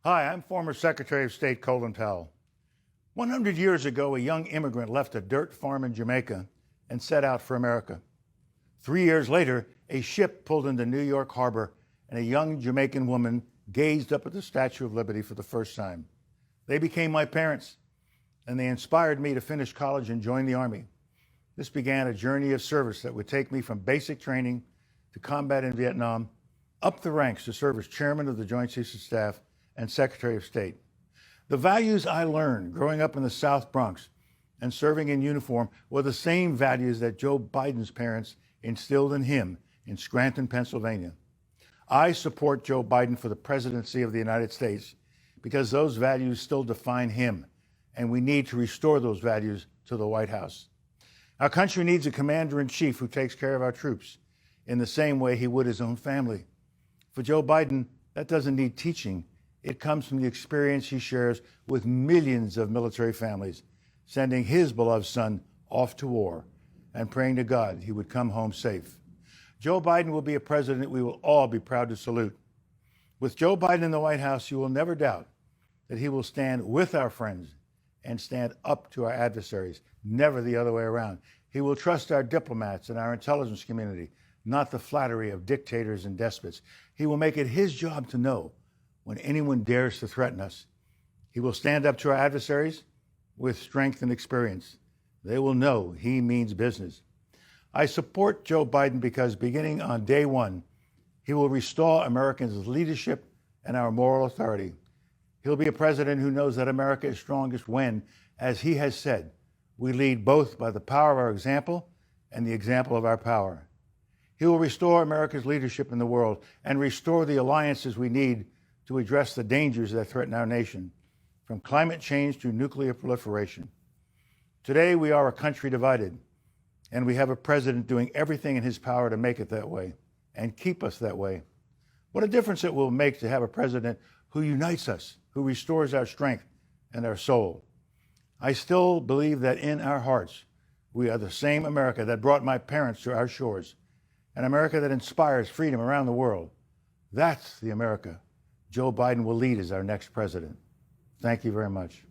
Hi, I'm former Secretary of State Colin Powell. 100 years ago, a young immigrant left a dirt farm in Jamaica and set out for America. 3 years later, a ship pulled into New York Harbor and a young Jamaican woman gazed up at the Statue of Liberty for the first time. They became my parents, and they inspired me to finish college and join the Army. This began a journey of service that would take me from basic training to combat in Vietnam, up the ranks to serve as Chairman of the Joint Chiefs of Staff and Secretary of State. The values I learned growing up in the South Bronx and serving in uniform were the same values that Joe Biden's parents instilled in him in Scranton, Pennsylvania. I support Joe Biden for the presidency of the United States because those values still define him, and we need to restore those values to the White House. Our country needs a commander-in-chief who takes care of our troops in the same way he would his own family. For Joe Biden, that doesn't need teaching. It comes from the experience he shares with millions of military families, sending his beloved son off to war and praying to God he would come home safe. Joe Biden will be a president we will all be proud to salute. With Joe Biden in the White House, you will never doubt that he will stand with our friends and stand up to our adversaries, never the other way around. He will trust our diplomats and our intelligence community, not the flattery of dictators and despots. He will make it his job to know when anyone dares to threaten us. He will stand up to our adversaries with strength and experience. They will know he means business. I support Joe Biden because beginning on day one, he will restore Americans' leadership and our moral authority. He'll be a president who knows that America is strongest when, as he has said, we lead both by the power of our example and the example of our power. He will restore America's leadership in the world and restore the alliances we need to address the dangers that threaten our nation, from climate change to nuclear proliferation. Today, we are a country divided, and we have a president doing everything in his power to make it that way and keep us that way. What a difference it will make to have a president who unites us, who restores our strength and our soul. I still believe that in our hearts, we are the same America that brought my parents to our shores, an America that inspires freedom around the world. That's the America Joe Biden will lead as our next president. Thank you very much.